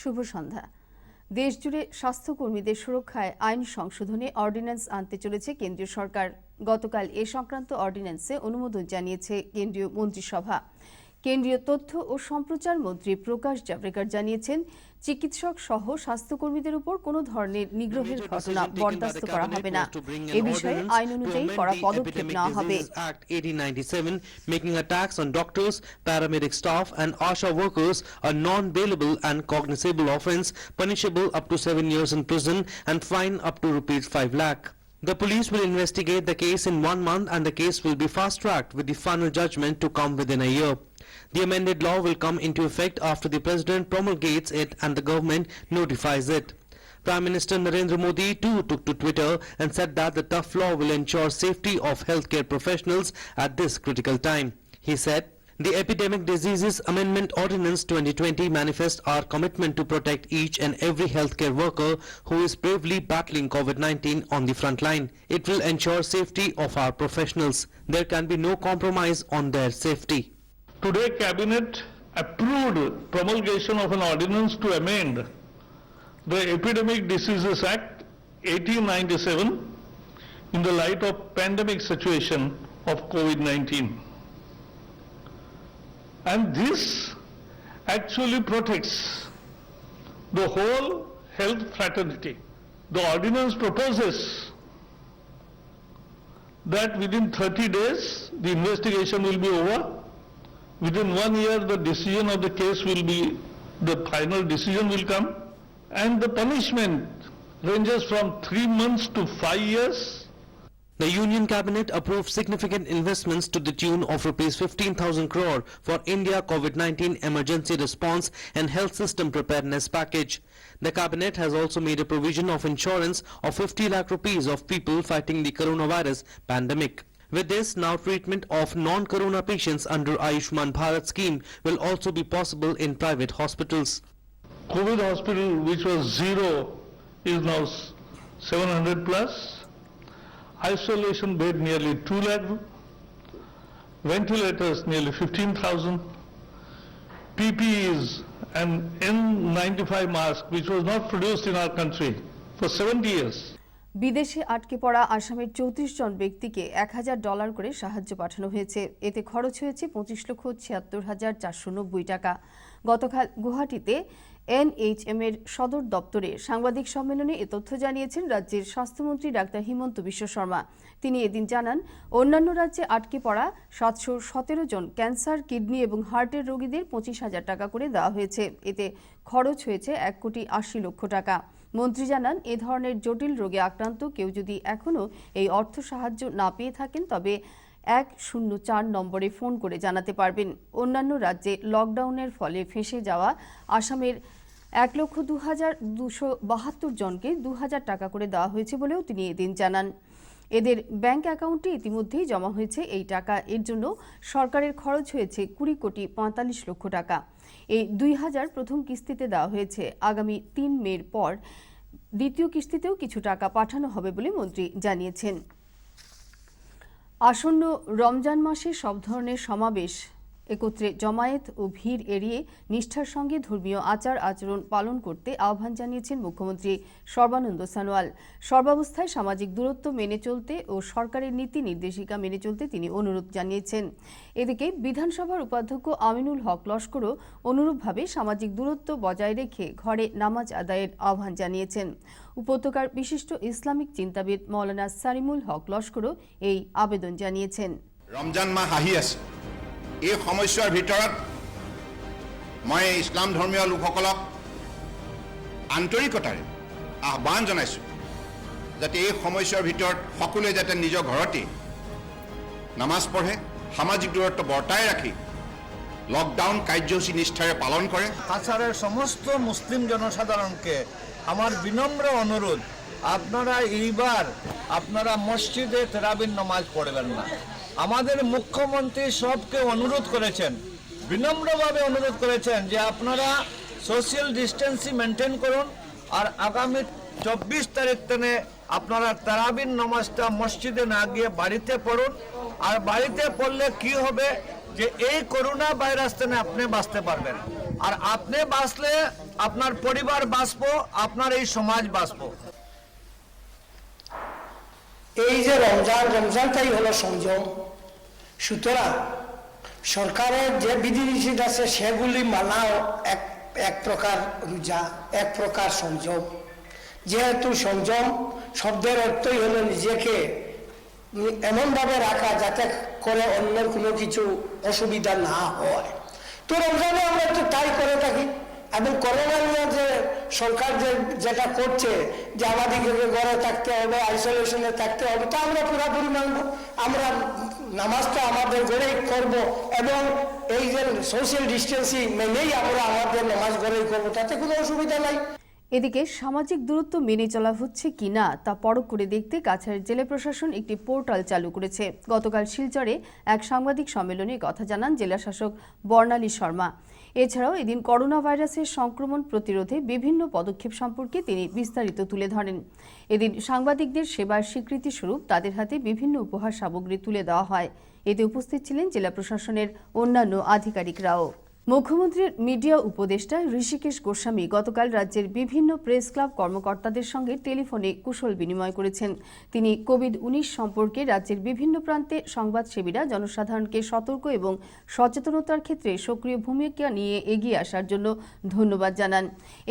শুভ সন্ধ্যা। দেশজুড়ে স্বাস্থ্যকর্মীদের সুরক্ষায় আইন সংশোধনে অর্ডিন্যান্স আনতে চলেছে কেন্দ্রীয় সরকার। গতকাল এ সংক্রান্ত অর্ডিন্যান্সে অনুমোদন জানিয়েছে কেন্দ্রীয় মন্ত্রিসভা। কেন্দ্রীয় তথ্য ও সম্প্রচার মন্ত্রী প্রকাশ জাভড়েকর জানিয়েছেন, চিকিৎসক সহ স্বাস্থ্যকর্মীদের উপর কোনো ধরনের নিগ্রহের ঘটনা বরদাস্ত করা হবে না। এ বিষয়ে আইন অনুযায়ী কড়া পদক্ষেপ নেওয়া হবে। Act 1897, making attacks on doctors, paramedic staff and ASHA workers a non-bailable and cognizable offence, punishable up to 7 years in prison and fine up to ₹5 lakh. The police will investigate the case in 1 month and the case will be fast-tracked with the final judgment to come within a year. The amended law will come into effect after the President promulgates it and the government notifies it. Prime Minister Narendra Modi too took to Twitter and said that the tough law will ensure safety of healthcare professionals at this critical time. He said, "The Epidemic Diseases Amendment Ordinance 2020 manifests our commitment to protect each and every healthcare worker who is bravely battling COVID-19 on the front line. It will ensure safety of our professionals. There can be no compromise on their safety." Today, Cabinet approved promulgation of an ordinance to amend the Epidemic Diseases Act 1897 in the light of pandemic situation of COVID-19. And this actually protects the whole health fraternity. The ordinance proposes that within 30 days the investigation will be over. Within 1 year the decision of the case will be, the final decision will come, and the punishment ranges from 3 months to 5 years. The Union Cabinet approved significant investments to the tune of ₹15,000 crore for India COVID-19 emergency response and health system preparedness package. The Cabinet has also made a provision of insurance of 50 lakh rupees of people fighting the coronavirus pandemic. With this, now treatment of non-corona patients under Ayushman Bharat scheme will also be possible in private hospitals. COVID hospital, which was 0, is now 700 plus. Isolation bed nearly 2 lakh. Ventilators nearly 15,000. PPEs and N95 mask, which was not produced in our country for 70 years. বিদেশে আটকে পড়া আসামের 34 জন ব্যক্তিকে $1,000 করে সাহায্য পাঠানো হয়েছে। এতে খরচ হয়েছে $25,76,490 টাকা। গতকাল গুয়াহাটিতে NHM এর সদর দপ্তরে সাংবাদিক সম্মেলনে এ তথ্য জানিয়েছেন রাজ্যের স্বাস্থ্যমন্ত্রী ডাক্তার হিমন্ত বিশ্ব শর্মা। তিনি এদিন জানান, অন্যান্য রাজ্যে আটকে পড়া 717 জন ক্যান্সার, কিডনি এবং হার্টের রোগীদের $25,000 টাকা করে দেওয়া হয়েছে। এতে খরচ হয়েছে $1,80,00,000 টাকা। মন্ত্রী জানান, এ ধরনের জটিল রোগে আক্রান্ত কেউ যদি এখনও এই অর্থ সাহায্য না পেয়ে থাকেন তবে 104 নম্বরে ফোন করে জানাতে পারবেন। অন্যান্য রাজ্যে লকডাউনের ফলে ফেঁসে যাওয়া আসামের 1,02,272 জনকে $2,000 টাকা করে দেওয়া হয়েছে বলেও তিনি এদিন জানান। এদের ব্যাংক অ্যাকাউন্টে ইতিমধ্যেই জমা হয়েছে এই টাকা। এর জন্য সরকারের খরচ হয়েছে $20,45,00,000 টাকা। এই 2,000 প্রথম কিস্তিতে দেওয়া হয়েছে। আগামী 3 মের পর দ্বিতীয় কিস্তিতেও কিছু টাকা পাঠানো হবে বলে মন্ত্রী জানিয়েছেন। আসন্ন রমজান মাসে সব ধরনের সমাবেশ, একত্রে জমায়েত ও ভিড় এড়িয়ে নিষ্ঠার সঙ্গে ধর্মীয় আচার আচরণ পালন করতে আহ্বান জানিয়েছেন মুখ্যমন্ত্রী সর্বানন্দ সোনোয়াল। সর্বাবস্থায় সামাজিক দূরত্ব মেনে চলতে ও সরকারের নীতি নির্দেশিকা মেনে চলতে তিনি অনুরোধ জানিয়েছেন। এদিকে বিধানসভার উপাধ্যক্ষ আমিনুল হক লস্করও অনুরূপভাবে সামাজিক দূরত্ব বজায় রেখে ঘরে নামাজ আদায়ের আহ্বান জানিয়েছেন। উপত্যকার বিশিষ্ট ইসলামিক চিন্তাবিদ মৌলানা সালিমুল হক লস্করও এই আবেদন জানিয়েছেন। রমজান মাহ আহি আছে, এই সমস্যাৰ ভিতৰত মই ইছলাম ধৰ্মীয় লোকসকলক আন্তৰিকতাৰে আহ্বান জনাইছোঁ যাতে এই সমস্যাৰ ভিতৰত সকলোৱে যাতে নিজৰ ঘৰতে নামাজ পঢ়ে, সামাজিক দূৰত্ব বৰ্তাই ৰাখি লকডাউন কাৰ্যসূচী নিষ্ঠাৰে পালন কৰে। কাছাড়ের সমস্ত মুসলিম জনসাধারণকে আমার বিনম্র অনুরোধ, আপনারা এইবার মসজিদে তারাবির নামাজ পড়বেন না। আমাদের মুখ্যমন্ত্রী সবকে অনুরোধ করেছেন, বিনম্রভাবে অনুরোধ করেছেন যে আপনারা সোশ্যাল ডিস্টেন্সিং মেনটেন করুন আর আগামী 24 তারিখ থেকে আপনারা তারাবির নামাজটা মসজিদে না গিয়ে বাড়িতে পড়ুন। আর বাড়িতে পড়লে কি হবে যে এই করোনা ভাইরাস থেকে আপনি বাঁচতে পারবেন। আর আপনি বাঁচলে আপনার পরিবার বাঁচবো, আপনার এই সমাজ বাঁচবো। এই যে রমজানটাই হলো সংযম। সুতরাং সরকারের যে বিধিনিষেধ আছে সেগুলি মানাও এক প্রকার রোজা, এক প্রকার সংযম। যেহেতু সংযম শব্দের অর্থই হলো নিজেকে এমনভাবে রাখা যাতে করে অন্যের কোনো কিছু অসুবিধা না হয়। তো রমজানে আমরা তো তাই করে থাকি। এবং করোনা নিয়ে যে সরকার যেটা করছে যে আমাদেরকে ঘরে থাকতে হবে, আইসোলেশনে থাকতে হবে, তা আমরা পুরোপুরি মানব। আমরা নামাজটা আমাদের ঘরেই করব এবং এই যে সোশ্যাল ডিস্টেন্সিং মেনেই আমরা আমাদের নামাজ ঘরেই করবো, তাতে কোনো অসুবিধা নাই। এদিকে সামাজিক দূরত্ব মেনে চলা হচ্ছে কিনা তা পরখ করে দেখতে কাছাড়ের জেলা প্রশাসন একটি পোর্টাল চালু করেছে। গতকাল শিলচরে এক সাংবাদিক সম্মেলনে কথা জানান জেলা শাসক বর্ণালী শর্মা। এছাড়াও এদিন করোনা ভাইরাসের সংক্রমণ প্রতিরোধে বিভিন্ন পদক্ষেপ সম্পর্কে তিনি বিস্তারিত তুলে ধরেন। এদিন সাংবাদিকদের সেবার স্বীকৃতি স্বরূপ তাদের হাতে বিভিন্ন উপহার সামগ্রী তুলে দেওয়া হয়। এতে উপস্থিত ছিলেন জেলা প্রশাসনের অন্যান্য আধিকারিকরাও। মুখ্যমন্ত্রীর মিডিয়া উপদেষ্টা ঋষিকেশ গোস্বামী গতকাল রাজ্যের বিভিন্ন প্রেস ক্লাব কর্মকর্তাদের সঙ্গে টেলিফোনে কুশল বিনিময় করেছেন। তিনি কোভিড-19 সম্পর্কে রাজ্যের বিভিন্ন প্রান্তে সংবাদসেবীরা জনসাধারণকে সতর্ক এবং সচেতনতার ক্ষেত্রে সক্রিয় ভূমিকা নিয়ে এগিয়ে আসার জন্য ধন্যবাদ জানান।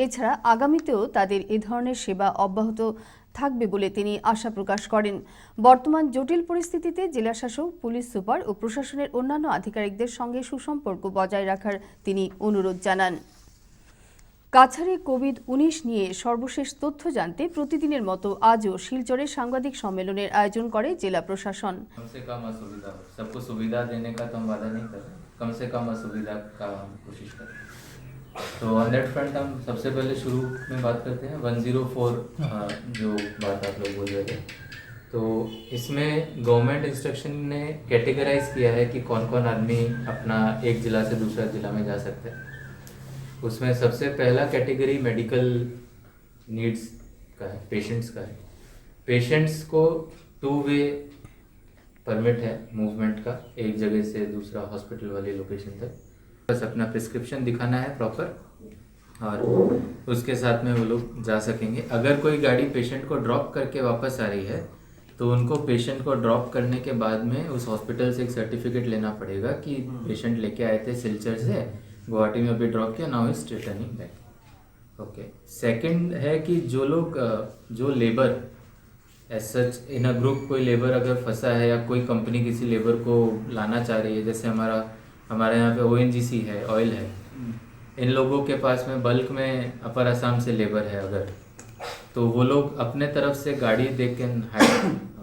এছাড়া আগামীতেও তাদের এ ধরনের সেবা অব্যাহত থাকবে বলে তিনি আশা প্রকাশ করেন। বর্তমান জটিল পরিস্থিতিতে জেলাশাসক, পুলিশ সুপার ও প্রশাসনের অন্যান্য আধিকারিকদের সঙ্গে সুসম্পর্ক বজায় রাখার তিনি অনুরোধ জানান। কাছাড়ে কোভিড-19 নিয়ে সর্বশেষ তথ্য জানতে প্রতিদিনের মতো আজও শিলচরে সাংবাদিক সম্মেলনের আয়োজন করে জেলা প্রশাসন। कम से कम असुविधा हो, सबको सुविधा देने का तो हम वादा नहीं कर रहे, कम से कम असुविधा का हम कोशिश करें। तो ऑन दैट फ्रंट हम सबसे पहले शुरू में बात करते हैं 104 जो बात आप लोग बोल रहे थे। तो इसमें गवर्नमेंट इंस्ट्रक्शन ने कैटेगराइज किया है कि कौन कौन आदमी अपना एक जिला से दूसरा जिला में जा सकते हैं। उसमें सबसे पहला कैटेगरी मेडिकल नीड्स का है, पेशेंट्स का है। पेशेंट्स को 2 वे परमिट है मूवमेंट का, एक जगह से दूसरा हॉस्पिटल वाली लोकेशन तक। बस अपना प्रिस्क्रिप्शन दिखाना है प्रॉपर और उसके साथ में वो लोग जा सकेंगे। अगर कोई गाड़ी पेशेंट को ड्रॉप करके वापस आ रही है तो उनको पेशेंट को ड्रॉप करने के बाद में उस हॉस्पिटल से एक सर्टिफिकेट लेना पड़ेगा कि पेशेंट लेके आए थे सिलचर से, गुवाहाटी में अभी ड्रॉप किया, now is returning back. Okay, second है कि जो लोग जो labour as such in a group, कोई लेबर अगर फंसा है या कोई कंपनी किसी लेबर को लाना चाह रही है, जैसे हमारे यहाँ पे ONGC है, ऑयल है, इन लोगों के पास में बल्क में अपर असम से लेबर है अगर, तो वो लोग अपने तरफ से गाड़ी दे के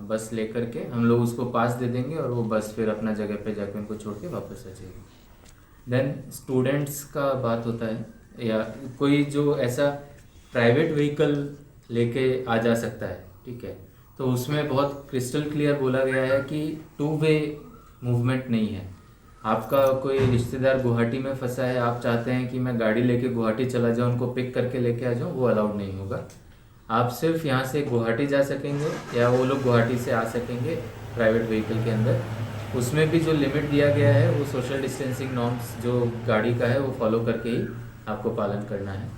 बस लेकर के हम लोग उसको पास दे देंगे और वो बस फिर अपना जगह पे जाके उनको छोड़ के वापस आ जाएगी। देन स्टूडेंट्स का बात होता है या कोई जो ऐसा प्राइवेट व्हीकल लेके आ जा सकता है, ठीक है, तो उसमें बहुत क्रिस्टल क्लियर बोला गया है कि 2 वे मूवमेंट नहीं है। आपका कोई रिश्तेदार गुवाहाटी में फंसा है, आप चाहते हैं कि मैं गाड़ी लेके गुवाहाटी चला जाऊँ, उनको पिक करके लेके आ जाऊँ, वो अलाउड नहीं होगा। आप सिर्फ यहाँ से गुवाहाटी जा सकेंगे या वो लोग गुवाहाटी से आ सकेंगे प्राइवेट व्हीकल के अंदर। उसमें भी जो लिमिट दिया गया है वो सोशल डिस्टेंसिंग नॉर्म्स जो गाड़ी का है वो फॉलो करके ही आपको पालन करना है।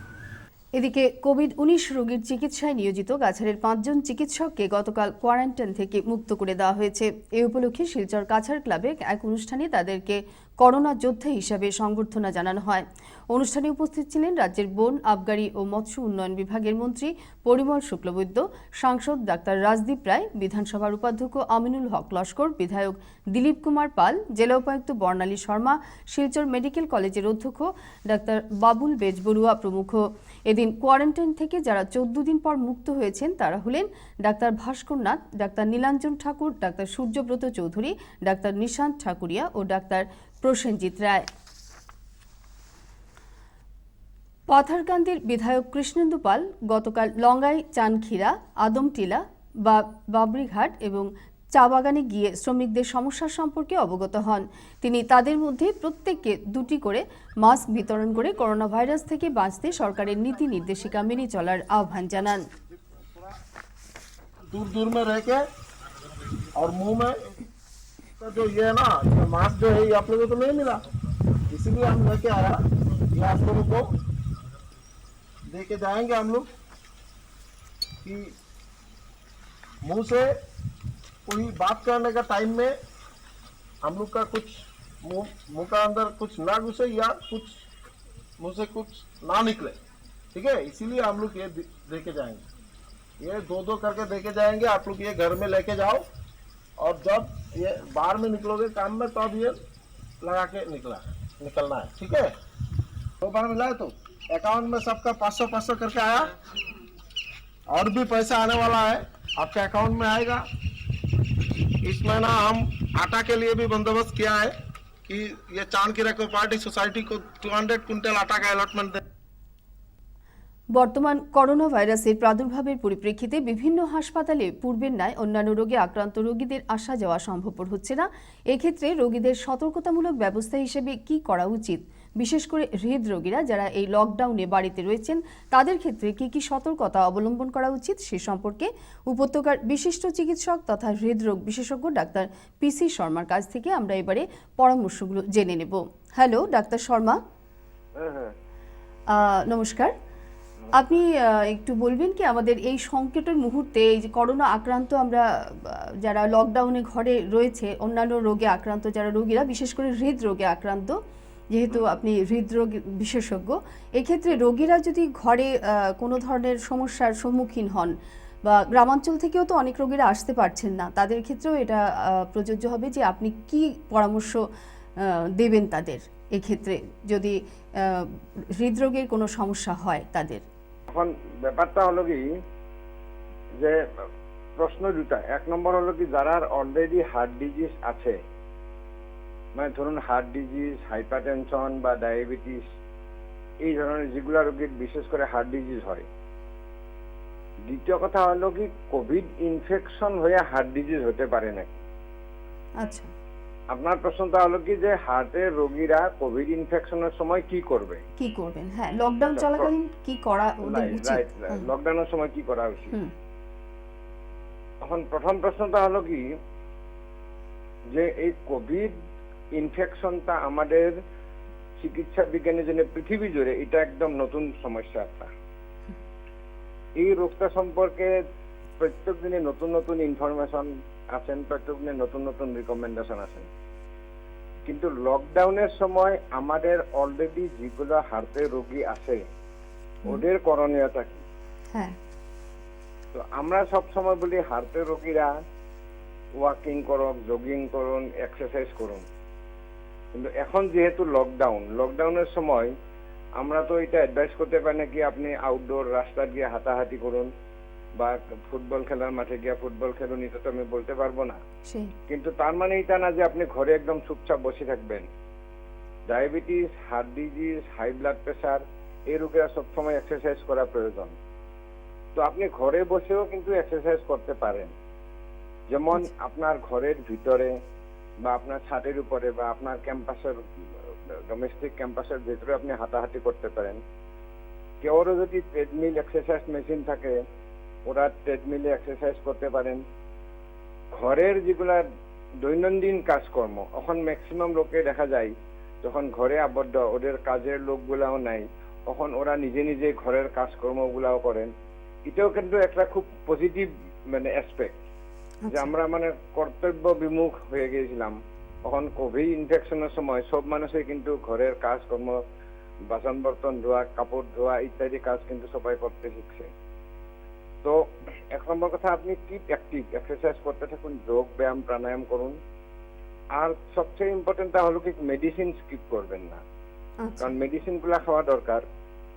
এদিকে কোভিড-19 রোগীর চিকিৎসায় নিয়োজিত কাছাড়ের 5 জন চিকিৎসককে গতকাল কোয়ারেন্টাইন থেকে মুক্ত করে দেওয়া হয়েছে। এই উপলক্ষে শিলচর কাছাড় ক্লাবে এক অনুষ্ঠানে তাদেরকে করোনা যোদ্ধা হিসাবে সংবর্ধনা জানানো হয়। অনুষ্ঠানে উপস্থিত ছিলেন রাজ্যের বন, আবগারি ও মৎস্য উন্নয়ন বিভাগের মন্ত্রী পরিমল শুক্লবৈদ্য, সাংসদ ডাক্তার রাজদীপ রায়, বিধানসভার উপাধ্যক্ষ আমিনুল হক লস্কর, বিধায়ক দিলীপ কুমার পাল, জেলা উপায়ুক্ত বর্ণালী শর্মা, শিলচর মেডিকেল কলেজের অধ্যক্ষ ডাক্তার বাবুল বেজবরুয়া প্রমুখ। এদিন কোয়ারেন্টাইন থেকে যারা 14 দিন পর মুক্ত হয়েছেন তারা হলেন ডাক্তার ভাস্কর নাথ, ডাক্তার নীলাঞ্জন ঠাকুর, ডাক্তার সূর্যব্রত চৌধুরী, ডাক্তার নিশান্ত ঠাকুরিয়া ও ডাক্তার প্রসেনজিৎ রায়। পাথারকান্দির বিধায়ক কৃষ্ণেন্দু পাল গতকাল লঙ্গাই, চানখিরা, আদমটিলা, বাবরিঘাট এবং চা বাগানে গিয়ে শ্রমিকদের সমস্যার সম্পর্কে অবগত হন। তিনি তাদের মধ্যে প্রত্যেককে 2টি করে মাস্ক বিতরণ করে করোনা ভাইরাস থেকে বাঁচতে সরকারের নীতি নির্দেশিকা মেনে চলার আহ্বান জানান। दूर दूर में रह के और मुंह में का जो ये है ना, मास्क जो है ये आप लोगों को तो नहीं मिला, इसीलिए हम लेके आया। ग्लास को रुको दे के जाएंगे हम लोग कि मुंह से कोई बात करने का टाइम में हम लोग का कुछ मुंह का अंदर कुछ ना घुसे या कुछ मुंह से कुछ ना निकले, ठीक है। इसीलिए हम लोग ये दे के जाएंगे, ये दो करके दे के जाएंगे। आप लोग ये घर में लेके जाओ और जब ये बाहर में निकलोगे काम में तब ये लगा के निकलना है, ठीक है। 2 बार मिला है तो अकाउंट में सबका 500 करके आया, और भी पैसा आने वाला है आपके अकाउंट में आएगा। इस महीना हम आटा के लिए भी बंदोबस्त किया है कि ये चांदखेड़ा कोऑपरेटिव सोसाइटी को 200 कुंटल आटा का अलॉटमेंट दे। বর্তমান করোনা ভাইরাসের প্রাদুর্ভাবের পরিপ্রেক্ষিতে বিভিন্ন হাসপাতালে পূর্বের ন্যায় অন্যান্য রোগে আক্রান্ত রোগীদের আসা যাওয়া সম্ভবপর হচ্ছে না। এক্ষেত্রে রোগীদের সতর্কতামূলক ব্যবস্থা হিসেবে কি করা উচিত, বিশেষ করে হৃদরোগীরা যারা এই লকডাউনে বাড়িতে রয়েছেন তাদের ক্ষেত্রে কি কি সতর্কতা অবলম্বন করা উচিত সে সম্পর্কে উপত্যকার বিশিষ্ট চিকিৎসক তথা হৃদরোগ বিশেষজ্ঞ ডাক্তার পিসি শর্মার কাছ থেকে আমরা এবারে পরামর্শগুলো জেনে নেব। Hello doctor Sharma. নমস্কার। আপনি একটু বলবেন কি আমাদের এই সংকটের মুহূর্তে এই যে করোনা আক্রান্ত আমরা যারা লকডাউনে ঘরে রয়েছে, অন্যান্য রোগে আক্রান্ত যারা রোগীরা, বিশেষ করে হৃদরোগে আক্রান্ত, যেহেতু আপনি হৃদরোগ বিশেষজ্ঞ, এক্ষেত্রে রোগীরা যদি ঘরে কোনো ধরনের সমস্যার সম্মুখীন হন বা গ্রামাঞ্চল থেকেও তো অনেক রোগীরা আসতে পারছেন না, তাদের ক্ষেত্রেও এটা প্রযোজ্য হবে যে আপনি কি পরামর্শ দেবেন তাদের এক্ষেত্রে যদি হৃদরোগের কোনো সমস্যা হয় তাদের। এখন ব্যাপারটা হলো কি যে প্রশ্ন দুটা। 1 নম্বর হলো কি যারা অলরেডি হার্ট ডিজিজ আছে, মানে ধরুন হার্ট ডিজিজ, হাইপারটেনশন বা ডায়াবেটিস, এই ধরনের যেগুলা রোগীর বিশেষ করে হার্ট ডিজিজ হয়। দ্বিতীয় কথা হলো কি কোভিড ইনফেকশন হয়ে হার্ট ডিজিজ হতে পারে নাকি। আচ্ছা, আপনার প্রশ্নটা হলো কি যে হার্টের রোগীরা কোভিড ইনফেকশনের সময় কি করবেন। হ্যাঁ, লকডাউন চলাকালীন কি করা উচিত, লকডাউনের সময় কি করা উচিত। এখন প্রথম প্রশ্নটা হলো কি যে এই কোভিড ইনফেকশনটা আমাদের চিকিৎসা বিজ্ঞানের জন্য পৃথিবী জুড়ে এটা একদম নতুন সমস্যা একটা। এই রোগটা সম্পর্কে প্রত্যেক দিনে নতুন নতুন ইনফরমেশন আছেন, প্রত্যেক দিনে নতুন নতুন রিকমেন্ডেশন আছেন। কিন্তু লকডাউনের সময় আমাদের অলরেডি যেগুলো হার্টের রোগী আছে ওদের করণীয়তা কি। তো আমরা সব সময় বলি হার্টের রোগীরা ওয়াকিং করুন, জগিং করুন, এক্সারসাইজ করুন। কিন্তু এখন যেহেতু লকডাউনের সময় আমরা তো এটা অ্যাডভাইস করতে পারি না কি আপনি আউটডোর রাস্তা গিয়ে হাঁটাহাঁটি করুন বা ফুটবল খেলার মাঠে গিয়ে ফুটবল খেলুন, এটা তো আমি বলতে পারবো না। কিন্তু তার মানে এটা না যে আপনি ঘরে একদম চুপচাপ বসে থাকবেন। Diabetes, heart disease, high blood pressure, এই রোগীরা সবসময় এক্সারসাইজ করা প্রয়োজন। তো আপনি ঘরে বসেও কিন্তু এক্সারসাইজ করতে পারেন। যেমন আপনার ঘরের ভিতরে বা আপনার ছাদের উপরে বা আপনার ক্যাম্পাসের ডোমেস্টিক ক্যাম্পাসের ভিতরে আপনি হাঁটাহাঁটি করতে পারেন। কেউরও যদি ট্রেডমিল এক্সারসাইজ মেশিন থাকে ওরা ট্রেডমিলে এক্সারসাইজ করতে পারেন। ঘরের যেগুলা দৈনন্দিন কাজকর্ম, এখন ম্যাক্সিমাম লোকে দেখা যায় যখন ঘরে আবদ্ধ, ওদের কাজের লোকগুলাও নাই, তখন ওরা নিজে নিজে ঘরের কাজকর্মগুলাও করেন। এটাও কিন্তু একটা খুব পজিটিভ মানে অ্যাসপেক্ট যে আমরা মানে কর্তব্য বিমুখ হয়ে গিয়েছিলাম। তখন কোভিড ইনফেকশনের সময় সব মানুষই কিন্তু ঘরের কাজকর্ম, বাসন বর্তন ধোয়া, কাপড় ধোয়া ইত্যাদি কাজ কিন্তু সবাই করতে শিখছে। তো 1 নম্বর কথা আপনি কিপ অ্যাক্টিভ, এক্সারসাইজ করতে থাকুন, যোগ ব্যায়াম প্রাণায়াম করুন। আর সবচেয়ে ইম্পর্টেন্টটা হলো কি মেডিসিন স্কিপ করবেন না, কারণ মেডিসিন গুলা খাওয়া দরকার।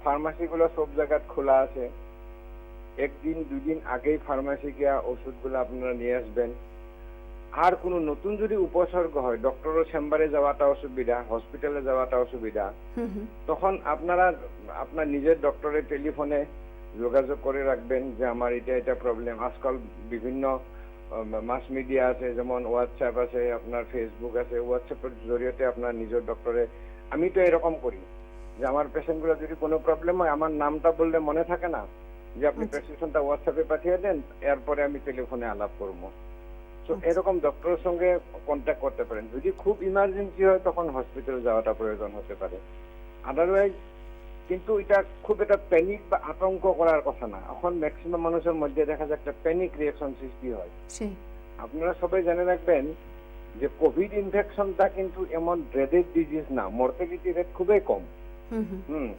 ফার্মাসি গুলো সব জায়গায় খোলা আছে, 1 দিন 2 দিন আগেই ফার্মাসি গিয়া ওষুধগুলো আপনারা নিয়ে আসবেন। আর কোনো নতুন যদি উপসর্গ হয়, ডক্টরের চেম্বারে যাওয়াটা অসুবিধা, হসপিটালে যাওয়াটা অসুবিধা, তখন আপনারা আপনার নিজের ডক্টরের টেলিফোনে যোগাযোগ করে রাখবেন যে আমার এটা প্রবলেম। আজকাল বিভিন্ন মাস মিডিয়া আছে, যেমন হোয়াটসঅ্যাপ আছে, আপনার ফেসবুক আছে, হোয়াটসঅ্যাপের জরিয়তে আপনার নিজের ডক্টরে, আমি তো এরকম করি যে আমার পেশেন্টগুলো যদি কোনো প্রবলেম হয় আমার নামটা বললে মনে থাকে না, যে আপনি প্রেসক্রিপশনটা হোয়াটসঅ্যাপে পাঠিয়ে দেন, এরপরে আমি টেলিফোনে আলাপ করবো। তো এরকম ডক্টরের সঙ্গে কন্ট্যাক্ট করতে পারেন। যদি খুব ইমার্জেন্সি হয় তখন হসপিটালে যাওয়াটা প্রয়োজন হতে পারে। আদারওয়াইজ কিন্তু এটা খুব একটা প্যানিক বা আতঙ্ক করার কথা না। এখন ম্যাক্সিমাম মানুষের মধ্যে দেখা যায় একটা প্যানিক রিঅ্যাকশন সৃষ্টি হয়। সেই আপনারা সবাই জেনে রাখবেন যে কোভিড ইনফেকশনটা কিন্তু এমন ড্রেডেড ডিজিজ না, মর্টালিটি রেট খুবই কম। হুম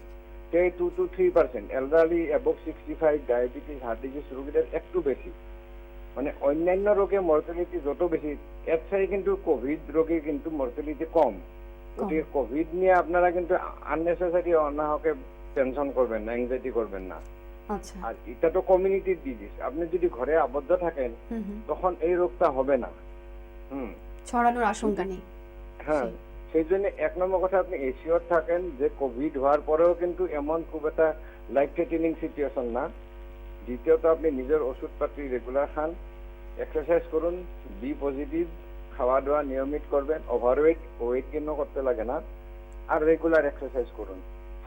2 to 3%, elderly above 65, diabetes, heart disease রোগীদের একটু বেশি। মানে অন্যান্য রোগে মর্টালিটি যত বেশি, এর চাই কিন্তু কোভিড রোগী কিন্তু মর্টালিটি কম। গতিকে কোভিড নিয়ে আপনারা কিন্তু আননেসেসারি অনাহকে টেনশন করবেন না, অ্যাংজাইটি করবেন না। আচ্ছা আর এটা তো কমিউনিটির ডিজিজ, আপনি যদি ঘরে আবদ্ধ থাকেন তখন এই রোগটা হবে না। ছড়ানোর আশঙ্কা নেই। হ্যাঁ, সেই জন্য 1 নম্বর কথা, আপনি এশিওর থাকেন যে কোভিড হওয়ার পরেও কিন্তু এমন খুব একটা লাইফ থ্রেটেনিং সিচুয়েশন না। দ্বিতীয়ত, আপনি নিজের ওষুধপাতি রেগুলার খান, এক্সারসাইজ করুন, বি পজিটিভ, খাওয়া দাওয়া নিয়মিত করবেন, ওভারওয়েট ওয়েট গেইনও করতে লাগে না, আর রেগুলার এক্সারসাইজ করুন,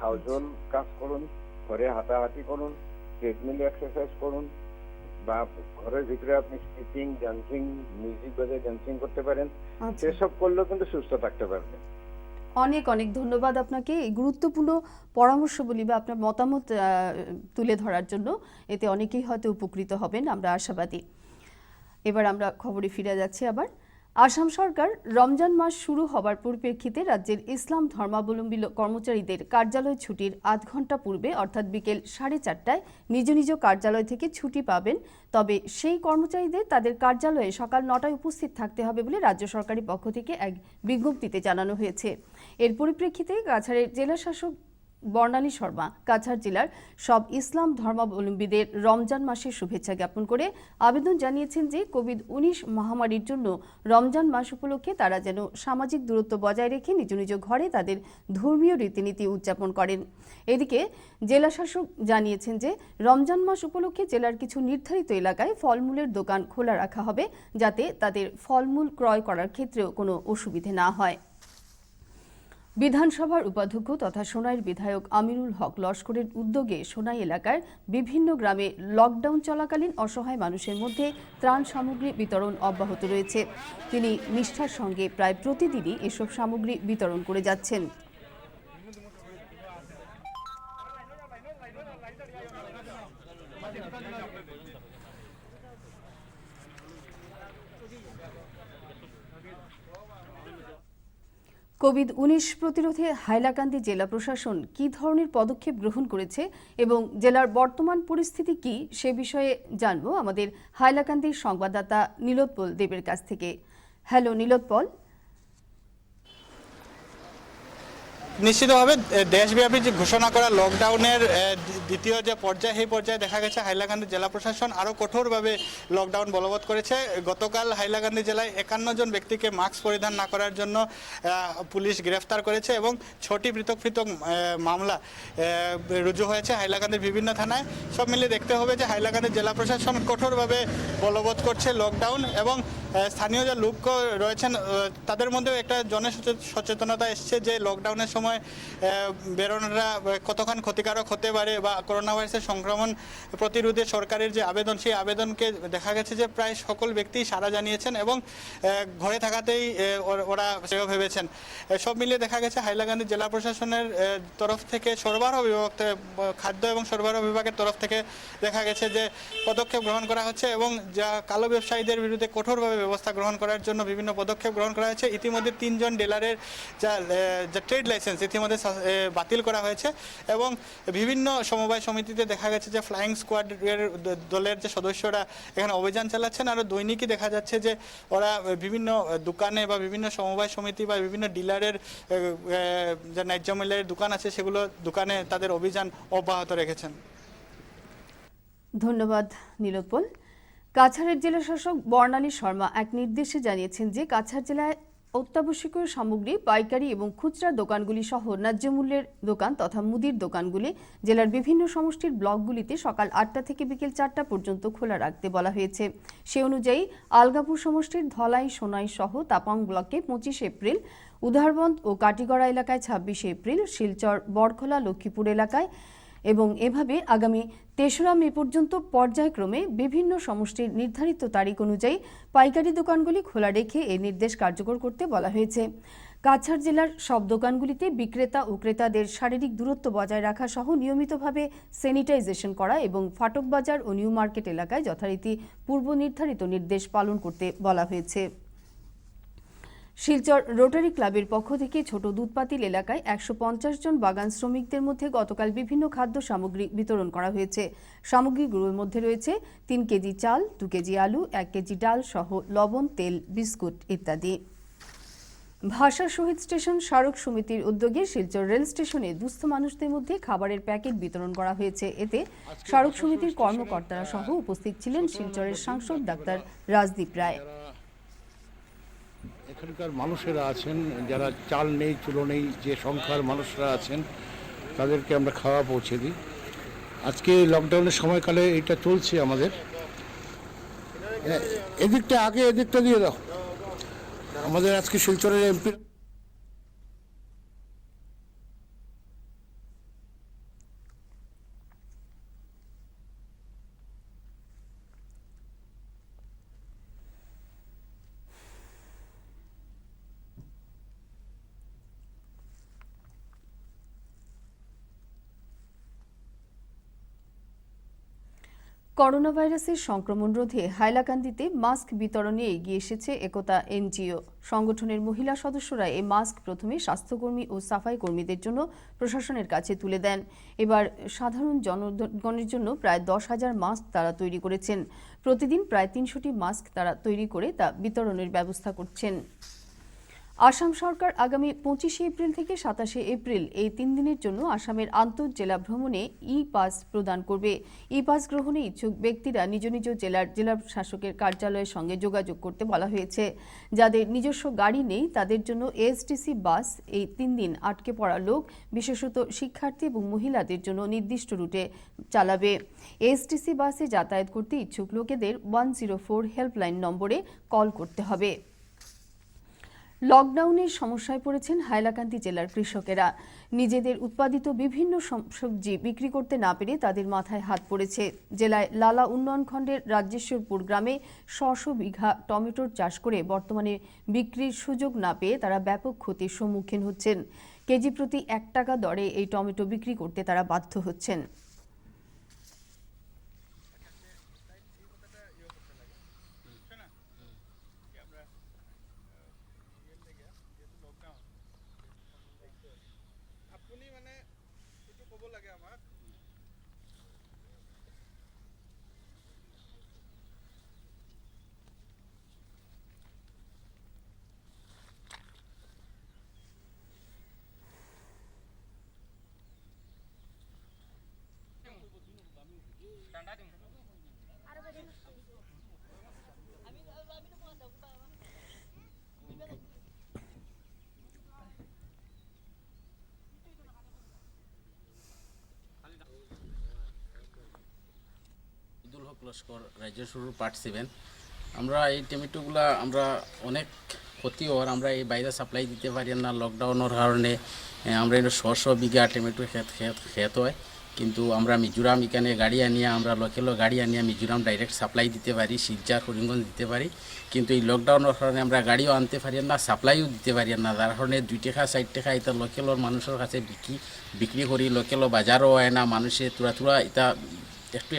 হাউজহোল কাজ করুন, ঘরে হাঁটাহাঁটি করুন, ট্রেডমিল এক্সারসাইজ করুন, বা ঘরের ভিতরে আপনি স্কিপিং, ডান্সিং, মিউজিক বাজিয়ে ডান্সিং করতে পারেন। সেসব করলেও কিন্তু সুস্থ থাকতে পারবেন। অনেক অনেক ধন্যবাদ আপনাকে এই গুরুত্বপূর্ণ পরামর্শ বলি বা আপনার মতামত তুলে ধরার জন্য। এতে অনেকেই হয়তো উপকৃত হবেন, আমরা আশাবাদী। এবার আমরা খবরে ফিরে যাচ্ছি আবার। আসাম সরকার রমজান মাস শুরু হবার পরিপ্রেক্ষিতে রাজ্যের ইসলাম ধর্মাবলম্বী কর্মচারীদের কার্যালয় ছুটির আধ ঘন্টা পূর্বে অর্থাৎ বিকেল 4:30টায় নিজ নিজ কার্যালয় থেকে ছুটি পাবেন। তবে সেই কর্মচারীদের তাদের কার্যালয়ে সকাল 9টায় উপস্থিত থাকতে হবে বলে রাজ্য সরকারের পক্ষ থেকে এক বিজ্ঞপ্তিতে জানানো হয়েছে। এর পরিপ্রেক্ষিতে কাছাড়ের জেলা শাসক বর্ণালী শর্মা কাছাড় জেলার সব ইসলাম ধর্মাবলম্বীদের রমজান মাসের শুভেচ্ছা জ্ঞাপন করে আবেদন জানিয়েছেন যে কোভিড-19 মহামারীর জন্য রমজান মাস উপলক্ষে তারা যেন সামাজিক দূরত্ব বজায় রেখে নিজ নিজ ঘরে তাদের ধর্মীয় রীতিনীতি উদযাপন করেন। এদিকে জেলা শাসক জানিয়েছেন যে রমজান মাস উপলক্ষে জেলার কিছু নির্ধারিত এলাকায় ফলমূলের দোকান খোলা রাখা হবে, যাতে তাদের ফলমূল ক্রয় করার ক্ষেত্রেও কোনো অসুবিধে না হয়। বিধানসভার উপাধ্যক্ষ তথা সোনাইয়ের বিধায়ক আমিনুল হক লস্করের উদ্যোগে সোনাই এলাকার বিভিন্ন গ্রামে লকডাউন চলাকালীন অসহায় মানুষের মধ্যে ত্রাণ সামগ্রী বিতরণ অব্যাহত রয়েছে। তিনি নিষ্ঠার সঙ্গে প্রায় প্রতিদিনই এসব সামগ্রী বিতরণ করে যাচ্ছেন। কোভিড-19 প্রতিরোধে হাইলাকান্দি জেলা প্রশাসন কী ধরনের পদক্ষেপ গ্রহণ করেছে এবং জেলার বর্তমান পরিস্থিতি কি সে বিষয়ে জানব আমাদের হাইলাকান্দির সংবাদদাতা নীলোৎপল দেবের কাছ থেকে। হ্যালো নীলোৎপল। নিশ্চিতভাবে দেশব্যাপী যে ঘোষণা করা লকডাউনের দ্বিতীয় যে পর্যায়, সেই পর্যায়ে দেখা গেছে হাইলাকান্দি জেলা প্রশাসন আরও কঠোরভাবে লকডাউন বলবৎ করেছে। গতকাল হাইলাকান্দি জেলায় 51 জন ব্যক্তিকে মাস্ক পরিধান না করার জন্য পুলিশ গ্রেফতার করেছে এবং 6টি পৃথক পৃথক মামলা রুজু হয়েছে হাইলাকান্দির বিভিন্ন থানায়। সব মিলিয়ে দেখতে হবে যে হাইলাকান্দি জেলা প্রশাসন কঠোরভাবে বলবৎ করছে লকডাউন এবং স্থানীয় যে লোক রয়েছেন তাদের মধ্যেও একটা জনসচেতনতা এসছে যে লকডাউনের সময় বেরোনোরা কতখানি ক্ষতিকারক হতে পারে বা করোনা ভাইরাসের সংক্রমণ প্রতিরোধে সরকারের যে আবেদন, সেই আবেদনকে দেখা গেছে যে প্রায় সকল ব্যক্তি সাড়া জানিয়েছেন এবং ঘরে থাকাতেই ওরা সেও ভেবেছেন। সব মিলিয়ে দেখা গেছে হাইলাকান্দি জেলা প্রশাসনের তরফ থেকে সরবরাহ বিভাগ, খাদ্য এবং সরবরাহ বিভাগের তরফ থেকে দেখা গেছে যে পদক্ষেপ গ্রহণ করা হচ্ছে এবং যা কালো ব্যবসায়ীদের বিরুদ্ধে কঠোরভাবে ব্যবস্থা গ্রহণ করার জন্য বিভিন্ন পদক্ষেপ গ্রহণ করা হয়েছে। ইতিমধ্যে 3 জন ডিলারের যা ট্রেড লাইসেন্স ইতিমধ্যে বাতিল করা হয়েছে এবং বিভিন্ন সমবায় সমিতিতে দেখা গেছে যে ফ্লাইং স্কোয়াডের দলের যে সদস্যরা এখানে অভিযান চালাচ্ছেন। আরও দৈনিকই দেখা যাচ্ছে যে ওরা বিভিন্ন দোকানে বা বিভিন্ন সমবায় সমিতি বা বিভিন্ন ডিলারের যে ন্যায্য মূল্যের দোকান আছে সেগুলো দোকানে তাদের অভিযান অব্যাহত রেখেছেন। ধন্যবাদ নীলোৎপল। কাছাড়ের জেলা শাসক বর্ণালী শর্মা এক নির্দেশে জানিয়েছেন যে কাছাড় জেলায় অত্যাবশ্যকীয় সামগ্রী পাইকারি এবং খুচরা দোকানগুলি সহ ন্যায্য মূল্যের দোকান তথা মুদির দোকানগুলি জেলার বিভিন্ন সমষ্টির ব্লকগুলিতে সকাল 8টা থেকে বিকেল 4টা পর্যন্ত খোলা রাখতে বলা হয়েছে। সে অনুযায়ী আলগাপুর সমষ্টির ধলাই, সোনাই সহ তাপাং ব্লকে 25 এপ্রিল, উধারবন্দ ও কাটিগড়া এলাকায় 26 এপ্রিল, শিলচর, বড়খোলা, লক্ষ্মীপুর এলাকায় এবং এভাবে আগামী 3রা মে পর্যন্ত পর্যায়ক্রমে বিভিন্ন সমষ্টির নির্ধারিত তারিখ অনুযায়ী পাইকারি দোকানগুলি খোলা রেখে এই নির্দেশ কার্যকর করতে বলা হয়েছে। কাছাড় জেলার সব দোকানগুলিতে বিক্রেতা ও ক্রেতাদের শারীরিক দূরত্ব বজায় রাখা সহ নিয়মিতভাবে স্যানিটাইজেশন করা এবং ফাটক বাজার ও নিউ মার্কেট এলাকায় যথারীতি পূর্ব নির্ধারিত নির্দেশ পালন করতে বলা হয়েছে। শিলচর রোটারি ক্লাবের পক্ষ থেকে ছোট দুধপাতিল এলাকায় 150 জন বাগান শ্রমিকদের মধ্যে গতকাল বিভিন্ন খাদ্য সামগ্রী বিতরণ করা হয়েছে। সামগ্রীগুলোর মধ্যে রয়েছে 3 কেজি চাল, 2 কেজি আলু, 1 কেজি ডাল সহ লবণ, তেল, বিস্কুট ইত্যাদি। ভাষা শহীদ স্টেশন স্মারক সমিতির উদ্যোগে শিলচর রেল স্টেশনে দুস্থ মানুষদের মধ্যে খাবারের প্যাকেট বিতরণ করা হয়েছে। এতে স্মারক সমিতির কর্মকর্তারা সহ উপস্থিত ছিলেন শিলচরের সাংসদ ডাক্তার রাজদীপ রায়। এখানকার মানুষেরা আছেন যারা চাল নেই, চুলো নেই, যে সংখ্যার মানুষরা আছেন তাদেরকে আমরা খাওয়া পৌঁছে দিই। আজকে লকডাউনের সময়কালে এটা চলছে আমাদের। এদিকটা আগে এদিকটা দিয়ে দাও। আমাদের আজকে শিলচরের এমপি করোনা ভাইরাসের সংক্রমণ রোধে হাইলাকান্দিতে মাস্ক বিতরণে এগিয়ে এসেছে একতা এনজিও। সংগঠনের মহিলা সদস্যরা এই মাস্ক প্রথমে স্বাস্থ্যকর্মী ও সাফাই কর্মীদের জন্য প্রশাসনের কাছে তুলে দেন। এবার সাধারণ জনগণের জন্য প্রায় 10,000 মাস্ক তারা তৈরি করেছেন। প্রতিদিন প্রায় 300টি মাস্ক তারা তৈরি করে তা বিতরণের ব্যবস্থা করছেন। আসাম সরকার আগামী 25 এপ্রিল থেকে 27 এপ্রিল এই 3 দিনের জন্য আসামের আন্তঃজেলা ভ্রমণে ই পাস প্রদান করবে। ই পাস গ্রহণে ইচ্ছুক ব্যক্তিরা নিজ নিজ জেলার জেলা শাসকের কার্যালয়ের সঙ্গে যোগাযোগ করতে বলা হয়েছে। যাদের নিজস্ব গাড়ি নেই তাদের জন্য এএসটিসি বাস এই 3 দিন আটকে পড়া লোক, বিশেষত শিক্ষার্থী এবং মহিলাদের জন্য নির্দিষ্ট রুটে চালাবে। এএসটিসি বাসে যাতায়াত করতে ইচ্ছুক লোকেদের 104 হেল্পলাইন নম্বরে কল করতে হবে। লকডাউনের সমস্যায় পড়েছেন হাইলাকান্দি জেলার কৃষকেরা। নিজেদের উৎপাদিত বিভিন্ন সবজি বিক্রি করতে না পেরে তাদের মাথায় হাত পড়েছে। জেলায় লালা উন্নয়ন খণ্ডের রাজ্যেশ্বরপুর গ্রামে 100 বিঘা টমেটোর চাষ করে বর্তমানে বিক্রির সুযোগ না পেয়ে তারা ব্যাপক ক্ষতির সম্মুখীন হচ্ছেন। কেজি প্রতি 1 টাকা দরে এই টমেটো বিক্রি করতে তারা বাধ্য হচ্ছেন। লস্কর রাজ্যেশ্বর পার্ট 7 আমরা এই টমেটোগুলা আমরা অনেক ক্ষতি হওয়ার আমরা এই বাইরে সাপ্লাই দিতে পারি না লকডাউনের কারণে। আমরা এটা 100 বিঘা টমেটো ক্ষেত হয়, কিন্তু আমরা মিজোরাম এখানে গাড়ি আনিয়ে আমরা লোকেল গাড়ি আনিয়ে মিজোরাম ডাইরেক্ট সাপ্লাই দিতে পারি, শিলচর করিমগঞ্জ দিতে পারি। কিন্তু এই লকডাউনের কারণে আমরা গাড়িও আনতে পারি না, সাপ্লাইও দিতে পারি না। যার কারণে 2 টাকা 4 টাকা এটা লোকেলের মানুষের কাছে বিক্রি করি। লোকেল বাজারও হয় না, মানুষে তুরা এটা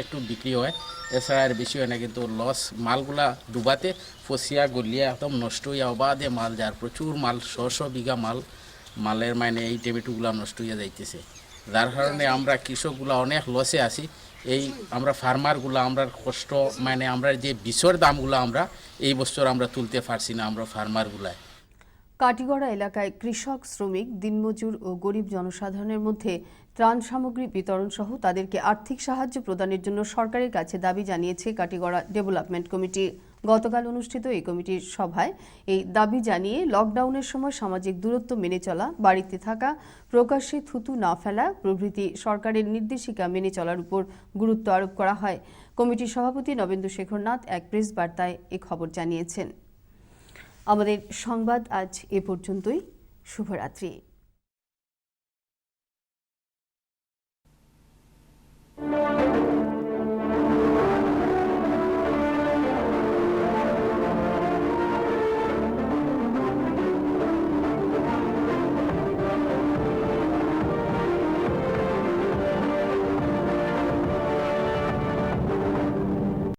একটু বিক্রি হয়, এছাড়া আর বেশি হয় না। কিন্তু লস মালগুলা ডুবাতে ফসিয়া গলিয়া একদম নষ্ট হইয়া অবাধে মাল, যার প্রচুর মাল 100 বিঘা মালের মানে এই টমেটোগুলা নষ্ট হইয়া যাইতেছে। যার কারণে আমরা কৃষকগুলা অনেক লসে আছি। এই আমরা ফার্মারগুলা আমরা কষ্ট মানে আমরা যে বিষের দামগুলো আমরা এই বছর আমরা তুলতে পারছি না আমরা ফার্মারগুলায়। কাটিগড়া এলাকায় কৃষক, শ্রমিক, দিনমজুর ও গরিব জনসাধারণের মধ্যে ত্রাণ সামগ্রী বিতরণ সহ তাদেরকে আর্থিক সাহায্য প্রদানের জন্য সরকারের কাছে দাবি জানিয়েছে কাটিগড়া ডেভেলপমেন্ট কমিটি। গতকাল অনুষ্ঠিত এই কমিটির সভায় এই দাবি জানিয়ে লকডাউনের সময় সামাজিক দূরত্ব মেনে চলা, বাড়িতে থাকা, প্রকাশ্যে থুতু না ফেলা প্রভৃতি সরকারের নির্দেশিকা মেনে চলার উপর গুরুত্ব আরোপ করা হয়। কমিটির সভাপতি নবেন্দু শেখর নাথ এক প্রেস বার্তায় এ খবর জানিয়েছেন। আমাদের সংবাদ আজ এ পর্যন্তই। শুভরাত্রি।